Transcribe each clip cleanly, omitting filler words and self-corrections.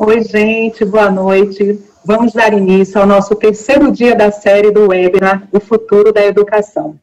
Oi, gente, boa noite. Vamos dar início ao nosso terceiro dia da série do webinar O Futuro da Educação.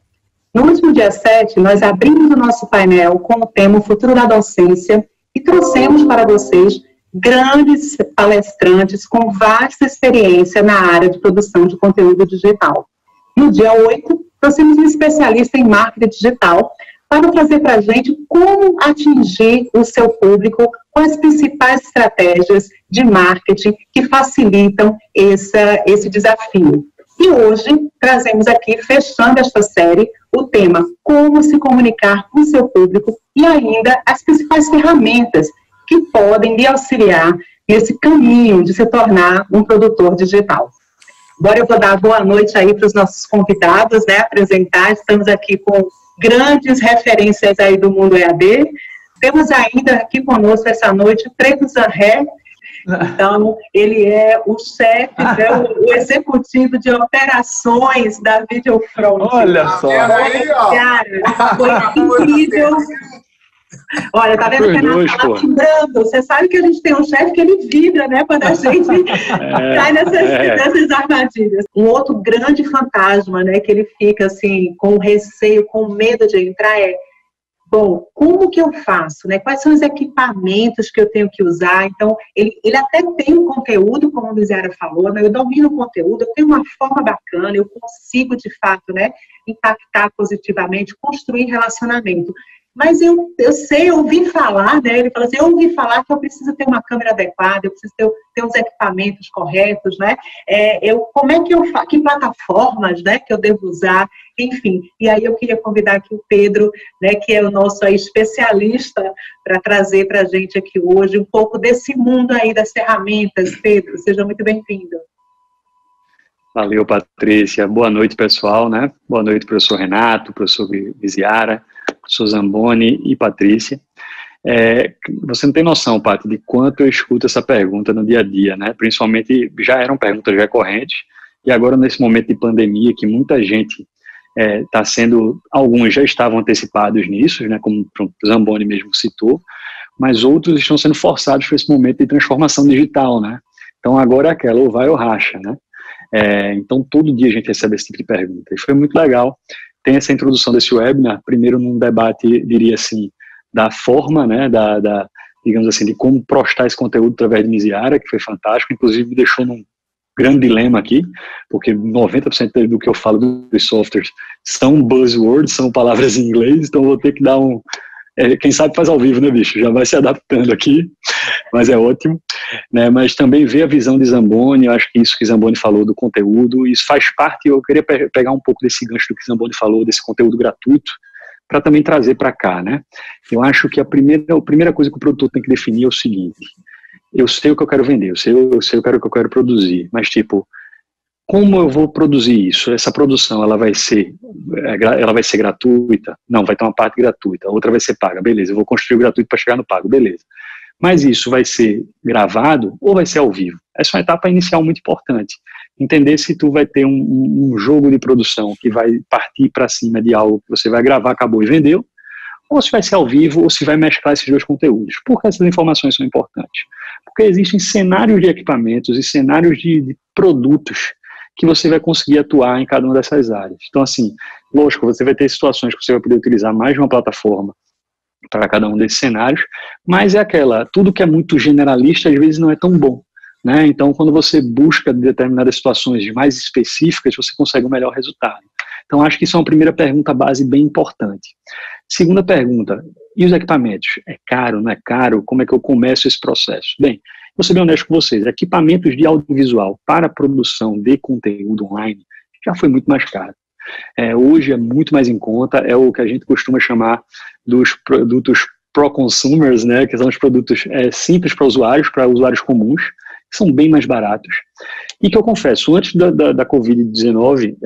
No último dia 7, nós abrimos o nosso painel com o tema O Futuro da Docência e trouxemos para vocês grandes palestrantes com vasta experiência na área de produção de conteúdo digital. No dia 8, trouxemos um especialista em marketing digital para trazer para a gente como atingir o seu público com as principais estratégias de marketing que facilitam esse desafio. E hoje trazemos aqui, fechando esta série, o tema como se comunicar com o seu público e ainda as principais ferramentas que podem lhe auxiliar nesse caminho de se tornar um produtor digital. Agora eu vou dar boa noite aí para os nossos convidados, né, apresentar. Estamos aqui com grandes referências aí do mundo EAD. Temos ainda aqui conosco essa noite o Preto Zanré. Então, ele é o chefe, né, o executivo de operações da Videofront. Olha só! Cara, foi incrível. Olha, tá vendo que a Nath tá vibrando? Você sabe que a gente tem um chefe que ele vibra, né? Quando a gente cai nessas armadilhas. Um outro grande fantasma, né? Que ele fica assim, com receio, com medo de entrar bom, como que eu faço, né? Quais são os equipamentos que eu tenho que usar? Então, ele até tem um conteúdo, como a Luziara falou, né? Eu domino o conteúdo, eu tenho uma forma bacana, eu consigo, de fato, né, impactar positivamente, construir relacionamento. Mas eu ouvi falar, né? Ele falou assim, eu ouvi falar que eu preciso ter uma câmera adequada, eu preciso ter os equipamentos corretos, né? Como é que eu faço? Que plataformas, né, que eu devo usar? Enfim, e aí eu queria convidar aqui o Pedro, né, que é o nosso aí especialista, para trazer para a gente aqui hoje um pouco desse mundo aí das ferramentas. Pedro, seja muito bem-vindo. Valeu, Patrícia. Boa noite, pessoal, né? Boa noite, professor Renato, professor Viziara, professor Zamboni e Patrícia. Você não tem noção, Paty, de quanto eu escuto essa pergunta no dia a dia, né? Principalmente, já eram perguntas recorrentes, e agora nesse momento de pandemia, que muita gente está sendo, alguns já estavam antecipados nisso, né? Como o Zamboni mesmo citou, mas outros estão sendo forçados para esse momento de transformação digital, né? Então agora é aquela, ou vai ou racha, né? Então todo dia a gente recebe esse tipo de pergunta, e foi muito legal. Tem essa introdução desse webinar, primeiro num debate, diria assim, da forma, né, digamos assim, de como prostar esse conteúdo através de Miziara, que foi fantástico, inclusive me deixou num grande dilema aqui, porque 90% do que eu falo dos softwares são buzzwords, são palavras em inglês, então vou ter que dar quem sabe faz ao vivo, né, bicho? Já vai se adaptando aqui, mas é ótimo. Né, mas também ver a visão de Zamboni, eu acho que isso que Zamboni falou do conteúdo, isso faz parte, eu queria pegar um pouco desse gancho do que Zamboni falou, desse conteúdo gratuito, para também trazer para cá, né? Eu acho que a primeira coisa que o produtor tem que definir é o seguinte: eu sei o que eu quero vender, eu sei o que eu quero produzir, mas tipo, como eu vou produzir isso? Essa produção, ela vai ser gratuita? Não, vai ter uma parte gratuita, a outra vai ser paga, beleza, eu vou construir o gratuito para chegar no pago, beleza. Mas isso vai ser gravado ou vai ser ao vivo? Essa é uma etapa inicial muito importante. Entender se tu vai ter um jogo de produção que vai partir para cima de algo que você vai gravar, acabou e vendeu, ou se vai ser ao vivo, ou se vai mesclar esses dois conteúdos. Por que essas informações são importantes? Porque existem cenários de equipamentos e cenários de produtos que você vai conseguir atuar em cada uma dessas áreas. Então, assim, lógico, você vai ter situações que você vai poder utilizar mais de uma plataforma para cada um desses cenários, mas tudo que é muito generalista às vezes não é tão bom, né? Então quando você busca determinadas situações mais específicas, você consegue um melhor resultado. Então acho que isso é uma primeira pergunta base bem importante. Segunda pergunta, e os equipamentos? É caro, não é caro? Como é que eu começo esse processo? Bem, vou ser bem honesto com vocês, equipamentos de audiovisual para produção de conteúdo online já foi muito mais caro. Hoje é muito mais em conta, é o que a gente costuma chamar dos produtos pro-consumers, né, que são os produtos simples para usuários comuns, que são bem mais baratos. E que eu confesso, antes da Covid-19,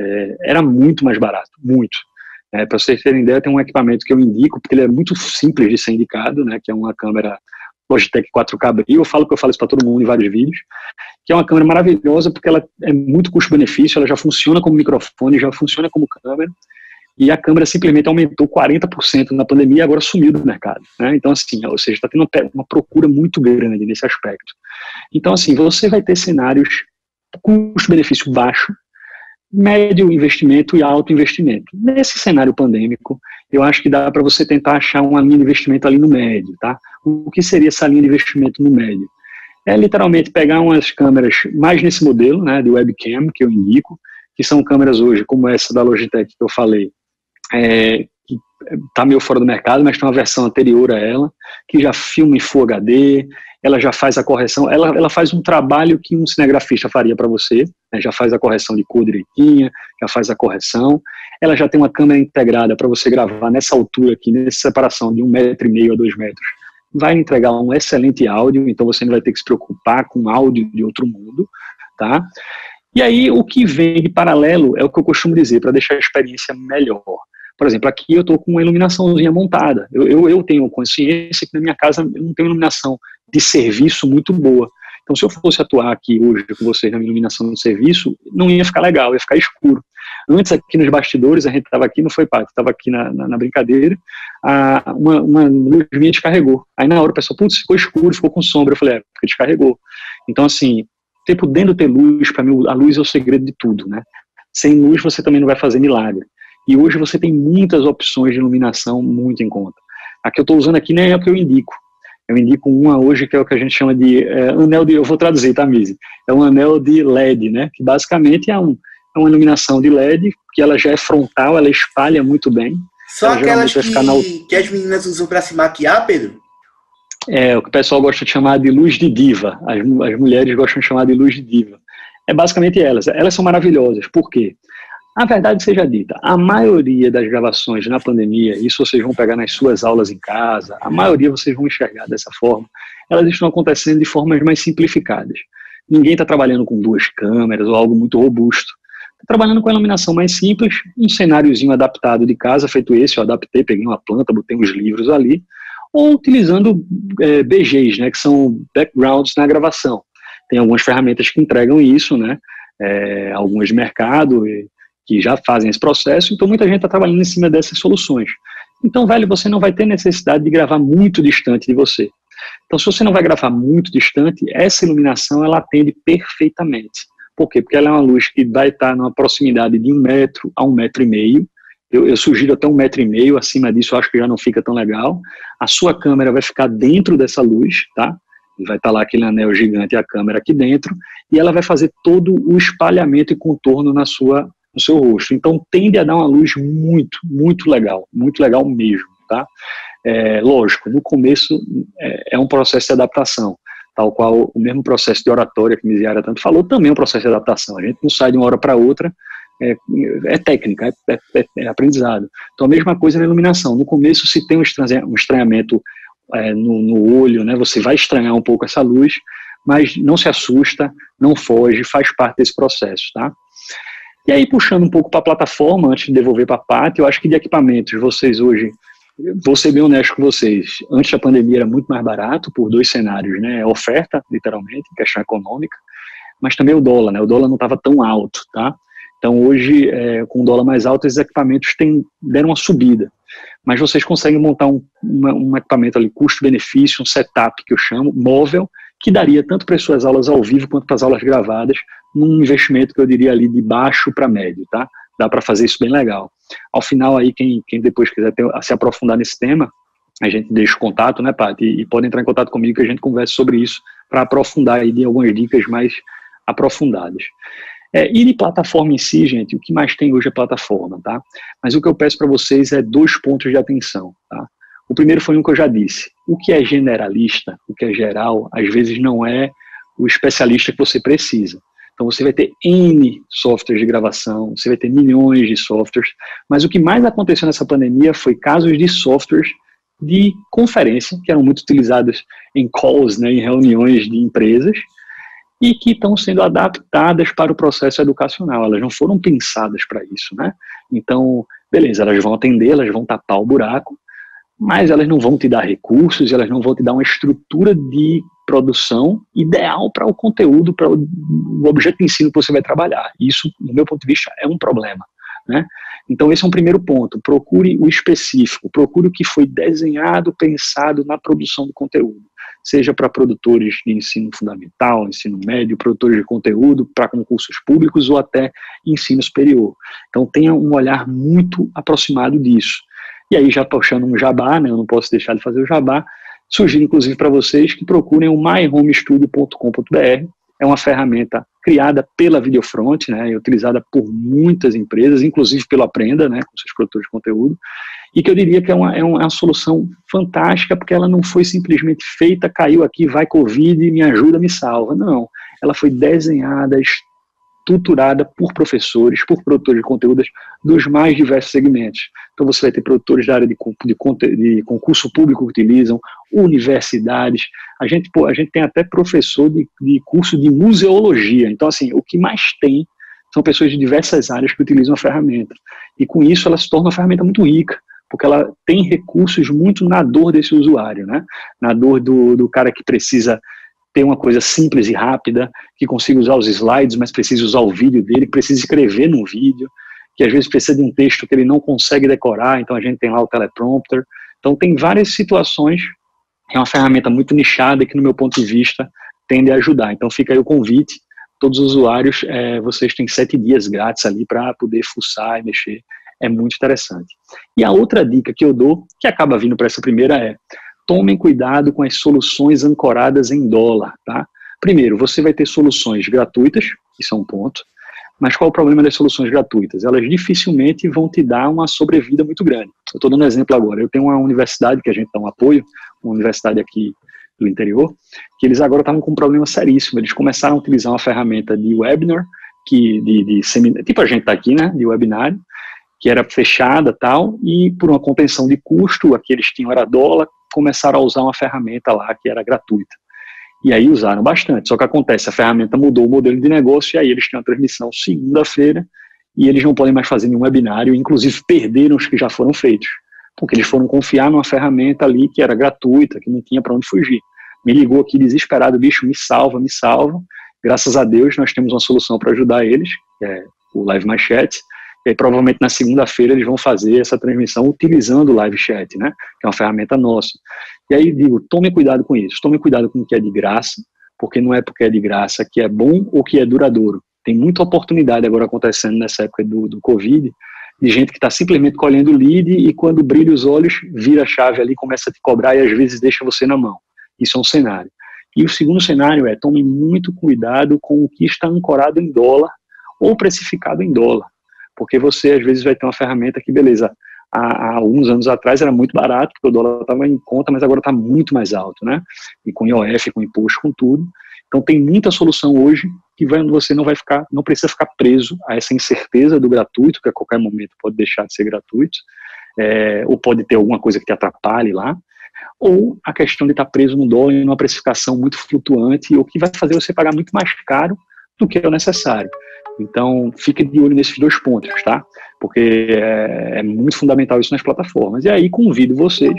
era muito mais barato, muito. Para vocês terem ideia, tem um equipamento que eu indico, porque ele é muito simples de ser indicado, né, que é uma câmera Logitech 4K Brio, eu falo isso para todo mundo em vários vídeos, que é uma câmera maravilhosa porque ela é muito custo-benefício, ela já funciona como microfone, já funciona como câmera, e a câmera simplesmente aumentou 40% na pandemia e agora sumiu do mercado, né? Então, assim, ou seja, está tendo uma procura muito grande nesse aspecto. Então, assim, você vai ter cenários custo-benefício baixo, médio investimento e alto investimento. Nesse cenário pandêmico, eu acho que dá para você tentar achar uma linha de investimento ali no médio, tá? O que seria essa linha de investimento no médio? É literalmente pegar umas câmeras mais nesse modelo, né, de webcam, que eu indico, que são câmeras hoje, como essa da Logitech que eu falei, que está meio fora do mercado, mas tem uma versão anterior a ela, que já filma em Full HD, ela já faz a correção, ela faz um trabalho que um cinegrafista faria para você, né, já faz a correção de cor direitinha, já faz a correção, ela já tem uma câmera integrada para você gravar nessa altura aqui, nessa separação de 1,5 m a 2 metros, vai entregar um excelente áudio, então você não vai ter que se preocupar com áudio de outro mundo, tá? E aí o que vem de paralelo é o que eu costumo dizer, para deixar a experiência melhor. Por exemplo, aqui eu estou com uma iluminaçãozinha montada. Eu tenho consciência que na minha casa eu não tenho iluminação de serviço muito boa. Então, se eu fosse atuar aqui hoje com vocês na iluminação de serviço, não ia ficar legal, ia ficar escuro. Antes, aqui nos bastidores, a gente estava aqui, não foi parte, estava aqui na brincadeira, uma luz minha descarregou. Aí, na hora, o pessoal, putz, ficou escuro, ficou com sombra. Eu falei, porque descarregou. Então, assim, podendo ter luz, para mim, a luz é o segredo de tudo, né? Sem luz, você também não vai fazer milagre. E hoje você tem muitas opções de iluminação muito em conta. A que eu estou usando aqui nem é a que eu indico. Eu indico uma hoje que é o que a gente chama de anel de... Eu vou traduzir, tá, Misi? É um anel de LED, né? Que basicamente é uma iluminação de LED, que ela já é frontal, ela espalha muito bem. Só aquelas que as meninas usam para se maquiar, Pedro? É, o que o pessoal gosta de chamar de luz de diva. As mulheres gostam de chamar de luz de diva. É basicamente elas. Elas são maravilhosas. Por quê? A verdade seja dita, a maioria das gravações na pandemia, isso vocês vão pegar nas suas aulas em casa, a maioria vocês vão enxergar dessa forma, elas estão acontecendo de formas mais simplificadas. Ninguém está trabalhando com 2 câmeras ou algo muito robusto. Está trabalhando com a iluminação mais simples, um cenáriozinho adaptado de casa, feito esse, eu adaptei, peguei uma planta, botei uns livros ali, ou utilizando BGs, né, que são backgrounds na gravação. Tem algumas ferramentas que entregam isso, né, algumas de mercado, que já fazem esse processo, então muita gente está trabalhando em cima dessas soluções. Então, velho, você não vai ter necessidade de gravar muito distante de você. Então, se você não vai gravar muito distante, essa iluminação, ela atende perfeitamente. Por quê? Porque ela é uma luz que vai estar numa proximidade de 1 metro a 1,5 m. Eu sugiro até 1,5 m, acima disso eu acho que já não fica tão legal. A sua câmera vai ficar dentro dessa luz, tá? Vai estar lá aquele anel gigante e a câmera aqui dentro, e ela vai fazer todo o espalhamento e contorno no seu rosto. Então, tende a dar uma luz muito, muito legal mesmo, tá? Lógico, no começo é um processo de adaptação, tal qual o mesmo processo de oratória que a Misiara tanto falou, também é um processo de adaptação. A gente não sai de uma hora para outra, é técnica, é aprendizado. Então, a mesma coisa na iluminação. No começo, se tem um estranhamento no olho, né, você vai estranhar um pouco essa luz, mas não se assusta, não foge, faz parte desse processo, tá? E aí, puxando um pouco para a plataforma, antes de devolver para a Paty, eu acho que de equipamentos, vocês hoje, vou ser bem honesto com vocês, antes da pandemia era muito mais barato, por 2 cenários, né? Oferta, literalmente, questão econômica, mas também o dólar, né? O dólar não estava tão alto, tá? Então, hoje, com o dólar mais alto, esses equipamentos deram uma subida. Mas vocês conseguem montar um equipamento ali, custo-benefício, um setup, que eu chamo, móvel, que daria tanto para as suas aulas ao vivo quanto para as aulas gravadas, num investimento que eu diria ali de baixo para médio, tá? Dá para fazer isso bem legal. Ao final aí, quem depois quiser se aprofundar nesse tema, a gente deixa o contato, né, Paty? E pode entrar em contato comigo que a gente conversa sobre isso para aprofundar aí de algumas dicas mais aprofundadas. E de plataforma em si, gente, o que mais tem hoje é plataforma, tá? Mas o que eu peço para vocês é 2 pontos de atenção, tá? O primeiro foi um que eu já disse. O que é generalista, o que é geral, às vezes não é o especialista que você precisa. Então você vai ter N softwares de gravação, você vai ter milhões de softwares, mas o que mais aconteceu nessa pandemia foi casos de softwares de conferência, que eram muito utilizados em calls, né, em reuniões de empresas, e que estão sendo adaptadas para o processo educacional. Elas não foram pensadas para isso, né? Então, beleza, elas vão atender, elas vão tapar o buraco, mas elas não vão te dar recursos, elas não vão te dar uma estrutura de produção ideal para o conteúdo, para o objeto de ensino que você vai trabalhar. Isso, no meu ponto de vista, é um problema, né? Então esse é um primeiro ponto, procure o específico, procure o que foi desenhado, pensado na produção do conteúdo, seja para produtores de ensino fundamental, ensino médio, produtores de conteúdo para concursos públicos ou até ensino superior. Então tenha um olhar muito aproximado disso. E aí já puxando um jabá, né, eu não posso deixar de fazer o jabá, sugiro inclusive para vocês que procurem o myhomestudio.com.br, é uma ferramenta criada pela Videofront, né, e utilizada por muitas empresas, inclusive pelo Aprenda, né, com seus produtores de conteúdo, e que eu diria que é uma solução fantástica, porque ela não foi simplesmente feita, caiu aqui, vai Covid, me ajuda, me salva. Não, concurso foi desenhada, estruturada por professores, por produtores de conteúdos dos mais diversos segmentos. Então você vai ter produtores da área de concurso público que utilizam, universidades, a gente tem até professor de curso de museologia. Então, assim, o que mais tem são pessoas de diversas áreas que utilizam a ferramenta. E com isso ela se torna uma ferramenta muito rica, porque ela tem recursos muito na dor desse usuário, né? Na dor do cara que precisa ter uma coisa simples e rápida, que consiga usar os slides, mas precisa usar o vídeo dele, precisa escrever num vídeo, que às vezes precisa de um texto que ele não consegue decorar, então a gente tem lá o teleprompter. Então tem várias situações, é uma ferramenta muito nichada que, no meu ponto de vista, tende a ajudar. Então fica aí o convite, todos os usuários, vocês têm 7 dias grátis ali para poder fuçar e mexer, é muito interessante. E a outra dica que eu dou, que acaba vindo para essa primeira tomem cuidado com as soluções ancoradas em dólar, tá? Primeiro, você vai ter soluções gratuitas, isso é um ponto, mas qual é o problema das soluções gratuitas? Elas dificilmente vão te dar uma sobrevida muito grande. Eu estou dando um exemplo agora, eu tenho uma universidade que a gente dá um apoio, uma universidade aqui do interior, que eles agora estavam com um problema seríssimo, eles começaram a utilizar uma ferramenta de webinar, tipo a gente está aqui, né, de webinário, que era fechada e tal, e por uma contenção de custo, a que eles tinham era dólar, começaram a usar uma ferramenta lá que era gratuita. E aí usaram bastante. Só que acontece, a ferramenta mudou o modelo de negócio e aí eles têm uma transmissão segunda-feira e eles não podem mais fazer nenhum webinário, inclusive perderam os que já foram feitos. Porque eles foram confiar numa ferramenta ali que era gratuita, que não tinha para onde fugir. Me ligou aqui desesperado, bicho, me salva, me salva. Graças a Deus nós temos uma solução para ajudar eles, que é o Live My Chat. E aí, provavelmente na segunda-feira eles vão fazer essa transmissão utilizando o Live Chat, né? Que é uma ferramenta nossa. E aí digo, tome cuidado com isso, tome cuidado com o que é de graça, porque não é porque é de graça que é bom ou que é duradouro. Tem muita oportunidade agora acontecendo nessa época do Covid, de gente que está simplesmente colhendo lead e quando brilha os olhos, vira a chave ali, começa a te cobrar e às vezes deixa você na mão. Isso é um cenário. E o segundo cenário tome muito cuidado com o que está ancorado em dólar ou precificado em dólar. Porque você, às vezes, vai ter uma ferramenta que, beleza, há alguns anos atrás era muito barato, porque o dólar estava em conta, mas agora está muito mais alto, né? E com IOF, com imposto, com tudo. Então, tem muita solução hoje que você não precisa ficar preso a essa incerteza do gratuito, que a qualquer momento pode deixar de ser gratuito, ou pode ter alguma coisa que te atrapalhe lá, ou a questão de estar preso no dólar em uma precificação muito flutuante, ou que vai fazer você pagar muito mais caro do que é o necessário. Então, fique de olho nesses 2 pontos, tá? Porque é muito fundamental isso nas plataformas. E aí, convido vocês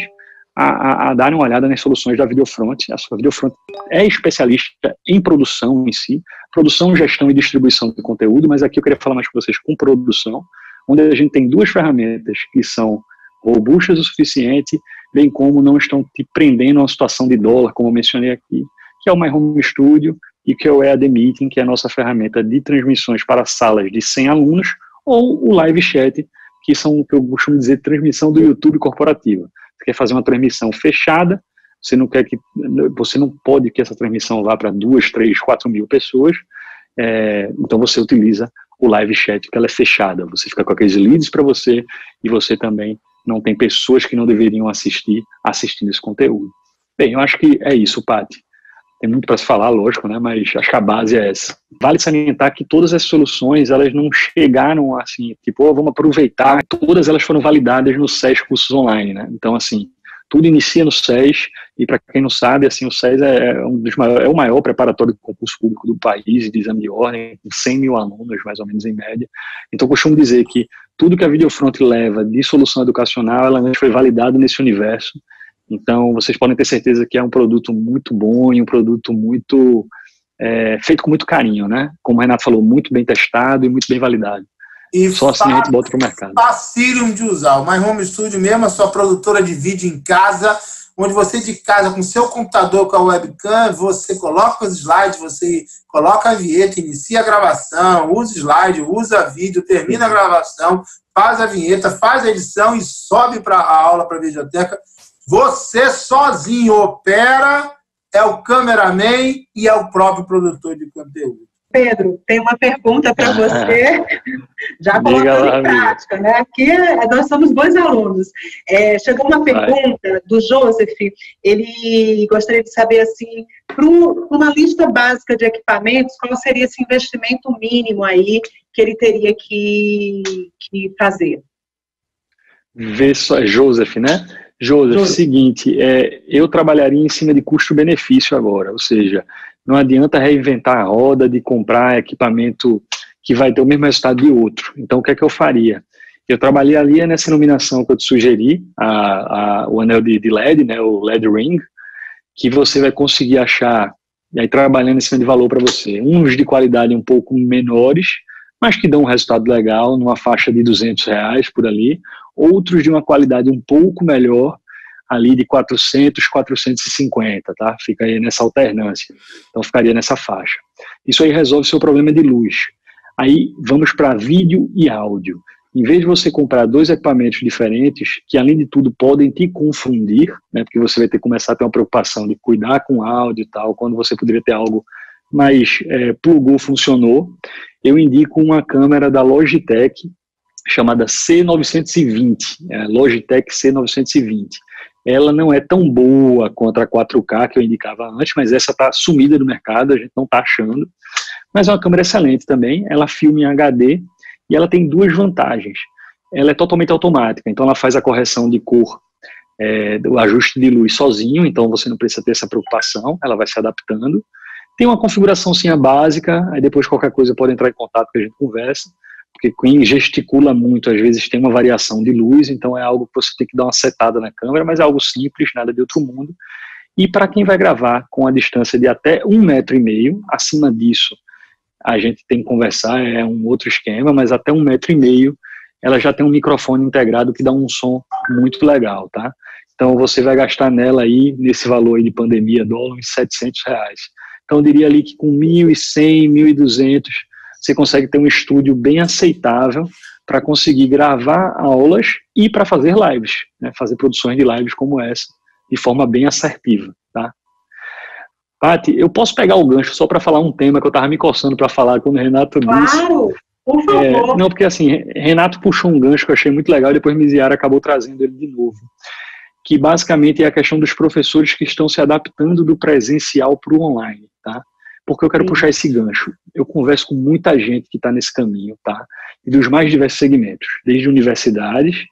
a darem uma olhada nas soluções da Videofront. A Videofront é especialista em produção em si, produção, gestão e distribuição de conteúdo, mas aqui eu queria falar mais com vocês com produção, onde a gente tem 2 ferramentas que são robustas o suficiente, bem como não estão te prendendo a uma situação de dólar, como eu mencionei aqui, que é o My Home Studio, e que é o EAD Meeting, que é a nossa ferramenta de transmissões para salas de 100 alunos, ou o Live Chat, que são o que eu costumo dizer, transmissão do YouTube corporativa. Você quer fazer uma transmissão fechada, você não pode que essa transmissão vá para 2, 3, 4 mil pessoas, então você utiliza o Live Chat, que ela é fechada, você fica com aqueles leads para você, e você também não tem pessoas que não deveriam assistindo esse conteúdo. Bem, eu acho que é isso, Paty. Tem muito para se falar, lógico, né? Mas acho que a base é essa. Vale salientar que todas as soluções, elas não chegaram assim, tipo, vamos aproveitar. Todas elas foram validadas no SES Cursos Online, né? Então, assim, tudo inicia no SES, e para quem não sabe, assim, o SES é o maior preparatório de concurso público do país, de exame de ordem, com 100 mil alunos, mais ou menos, em média. Então, eu costumo dizer que tudo que a Videofront leva de solução educacional, ela foi validado nesse universo. Então, vocês podem ter certeza que é um produto muito bom e um produto muito feito com muito carinho, né? Como o Renato falou, muito bem testado e muito bem validado. E só assim a gente bota para o mercado. Facílimo de usar. O My Home Studio mesmo, a sua produtora de vídeo em casa, onde você de casa, com seu computador, com a webcam, você coloca os slides, você coloca a vinheta, inicia a gravação, usa slide, usa vídeo, termina a gravação, faz a vinheta, faz a edição e sobe para a aula, para a videoteca. Você sozinho opera, é o cameraman e é o próprio produtor de conteúdo. Pedro, tem uma pergunta para você, já colocando em prática, né? Aqui nós somos bons alunos. Chegou uma pergunta do Joseph, ele gostaria de saber, assim, para uma lista básica de equipamentos, qual seria esse investimento mínimo aí que ele teria que fazer? Vê só, Joseph, né? Joseph, seguinte, eu trabalharia em cima de custo-benefício agora, ou seja, não adianta reinventar a roda de comprar equipamento que vai ter o mesmo resultado de outro. Então, o que é que eu faria? Eu trabalharia nessa iluminação que eu te sugeri, o anel de LED, né, o LED Ring, que você vai conseguir achar, e aí trabalhando em cima de valor para você, uns de qualidade um pouco menores, mas que dão um resultado legal, numa faixa de R$200 por ali, outros de uma qualidade um pouco melhor, ali de 400, 450, tá? Fica aí nessa alternância. Então, ficaria nessa faixa. Isso aí resolve o seu problema de luz. Aí, vamos para vídeo e áudio. Em vez de você comprar dois equipamentos diferentes, que além de tudo podem te confundir, né? Porque você vai ter que começar a ter uma preocupação de cuidar com áudio e tal, quando você poderia ter algo mais plugou, funcionou, eu indico uma câmera da Logitech, chamada C920, Logitech C920. Ela não é tão boa quanto a 4K que eu indicava antes, mas essa está sumida do mercado, a gente não está achando. Mas é uma câmera excelente também, ela filma em HD e ela tem duas vantagens. Ela é totalmente automática, então ela faz a correção de cor, o ajuste de luz sozinho, então você não precisa ter essa preocupação, ela vai se adaptando. Tem uma configuraçãozinha básica, aí depois qualquer coisa pode entrar em contato que a gente conversa, porque quem gesticula muito, às vezes tem uma variação de luz, então é algo que você tem que dar uma setada na câmera, mas é algo simples, nada de outro mundo. E para quem vai gravar com a distância de até 1,5 m, acima disso, a gente tem que conversar, é um outro esquema, mas até 1,5 m, ela já tem um microfone integrado que dá um som muito legal, tá? Então você vai gastar nela aí, nesse valor aí de pandemia, dólar, uns R$700. Então eu diria ali que com 1.100, 1.200, você consegue ter um estúdio bem aceitável para conseguir gravar aulas e para fazer lives, né? Fazer produções de lives como essa, de forma bem assertiva, tá? Paty, eu posso pegar o gancho só para falar um tema que eu estava me coçando para falar quando o Renato disse. Claro, por favor. Não, porque assim, Renato puxou um gancho que eu achei muito legal e depois Miziara acabou trazendo ele de novo, que basicamente é a questão dos professores que estão se adaptando do presencial para o online, tá? Porque eu quero puxar esse gancho. Eu converso com muita gente que está nesse caminho, tá? E dos mais diversos segmentos, desde universidades,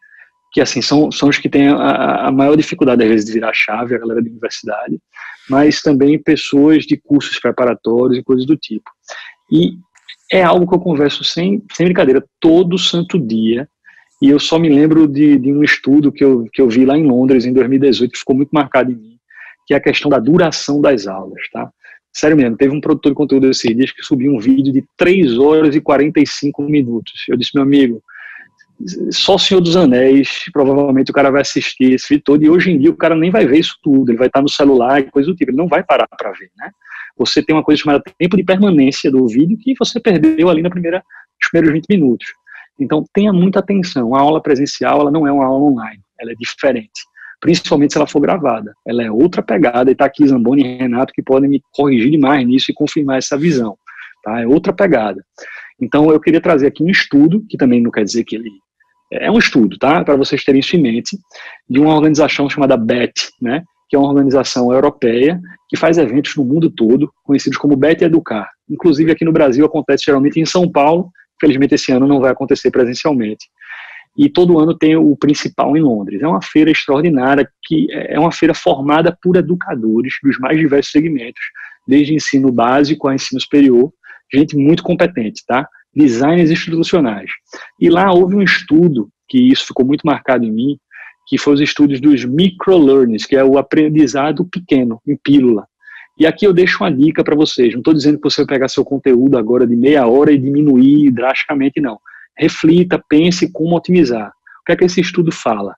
que assim são os que têm a maior dificuldade às vezes de virar a chave, a galera de universidade, mas também pessoas de cursos preparatórios e coisas do tipo. E é algo que eu converso sem brincadeira, todo santo dia, e eu só me lembro de um estudo que eu vi lá em Londres, em 2018, que ficou muito marcado em mim, que é a questão da duração das aulas, tá? Sério mesmo, teve um produtor de conteúdo esses dias que subiu um vídeo de 3 horas e 45 minutos. Eu disse, meu amigo, só o Senhor dos Anéis, provavelmente o cara vai assistir esse vídeo todo, e hoje em dia o cara nem vai ver isso tudo, ele vai estar no celular e coisa do tipo, ele não vai parar para ver, né? Você tem uma coisa chamada tempo de permanência do vídeo que você perdeu ali nos primeiros 20 minutos. Então tenha muita atenção, a aula presencial ela não é uma aula online, ela é diferente. Principalmente se ela for gravada. Ela é outra pegada, e está aqui Zamboni e Renato que podem me corrigir demais nisso e confirmar essa visão. Tá? É outra pegada. Então eu queria trazer aqui um estudo, que também não quer dizer que ele... É um estudo, tá? Para vocês terem isso em mente, de uma organização chamada BET, né? Que é uma organização europeia que faz eventos no mundo todo, conhecidos como BET Educar. Inclusive aqui no Brasil acontece geralmente em São Paulo, infelizmente esse ano não vai acontecer presencialmente. E todo ano tem o principal em Londres. É uma feira extraordinária, que é uma feira formada por educadores dos mais diversos segmentos, desde ensino básico a ensino superior, gente muito competente, tá? Designers institucionais. E lá houve um estudo, que isso ficou muito marcado em mim, que foi os estudos dos microlearnings, que é o aprendizado pequeno, em pílula. E aqui eu deixo uma dica para vocês, não estou dizendo que você vai pegar seu conteúdo agora de meia hora e diminuir drasticamente, não. reflita, pense como otimizar. O que é que esse estudo fala?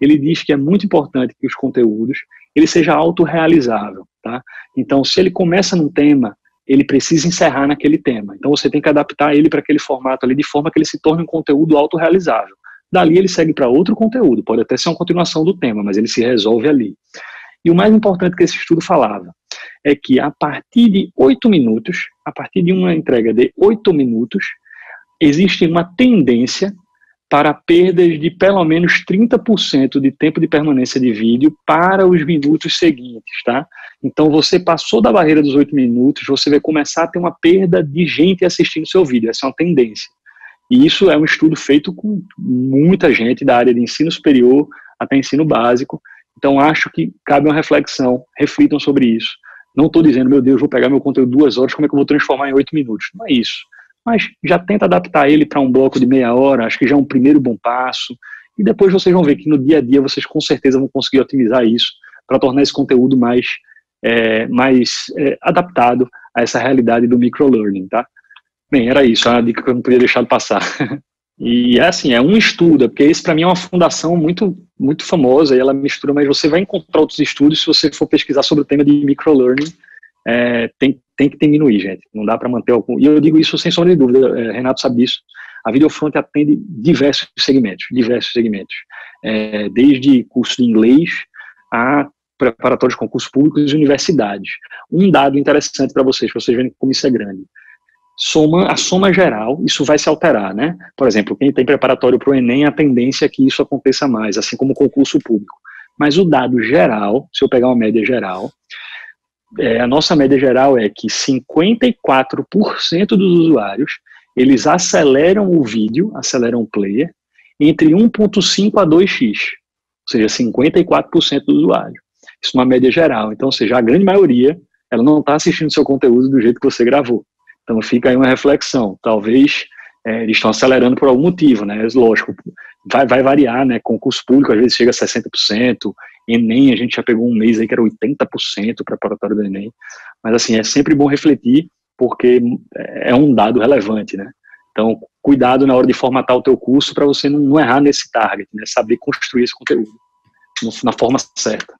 Ele diz que é muito importante que os conteúdos ele seja autorrealizável, tá? Então, se ele começa num tema, ele precisa encerrar naquele tema. Então, você tem que adaptar ele para aquele formato ali, de forma que ele se torne um conteúdo autorrealizável. Dali, ele segue para outro conteúdo, pode até ser uma continuação do tema, mas ele se resolve ali. E o mais importante que esse estudo falava é que a partir de 8 minutos, a partir de uma entrega de 8 minutos, existe uma tendência para perdas de pelo menos 30% de tempo de permanência de vídeo para os minutos seguintes, tá? Então, você passou da barreira dos 8 minutos, você vai começar a ter uma perda de gente assistindo seu vídeo, essa é uma tendência. E isso é um estudo feito com muita gente da área de ensino superior até ensino básico, então acho que cabe uma reflexão, reflitam sobre isso. Não estou dizendo, meu Deus, vou pegar meu conteúdo 2 horas, como é que eu vou transformar em 8 minutos? Não é isso. Mas já tenta adaptar ele para um bloco de meia hora, acho que já é um primeiro bom passo, e depois vocês vão ver que no dia a dia vocês com certeza vão conseguir otimizar isso para tornar esse conteúdo mais adaptado a essa realidade do microlearning, tá? Bem, era isso, é uma dica que eu não podia deixar de passar. E é assim, é um estudo, porque esse para mim é uma fundação muito, muito famosa, e ela mistura, mas você vai encontrar outros estudos se você for pesquisar sobre o tema de microlearning, tem que diminuir, gente. Não dá para manter algum. E eu digo isso sem sombra de dúvida, Renato sabe disso. A Videofront atende diversos segmentos. Desde curso de inglês a preparatórios de concursos públicos e universidades. Um dado interessante para vocês verem como isso é grande. A soma geral, isso vai se alterar, né? Por exemplo, quem tem preparatório para o Enem, a tendência é que isso aconteça mais, assim como o concurso público. Mas o dado geral, se eu pegar uma média geral, a nossa média geral é que 54% dos usuários, eles aceleram o vídeo, aceleram o player, entre 1.5 a 2x, ou seja, 54% dos usuários. Isso é uma média geral, então, ou seja, a grande maioria, ela não está assistindo seu conteúdo do jeito que você gravou. Então fica aí uma reflexão, talvez eles estão acelerando por algum motivo, né? Lógico, vai variar, né? Concurso público às vezes chega a 60%, Enem a gente já pegou um mês aí que era 80% preparatório do Enem, mas assim, é sempre bom refletir, porque é um dado relevante, né? Então, cuidado na hora de formatar o teu curso para você não errar nesse target, né? Saber construir esse conteúdo na forma certa.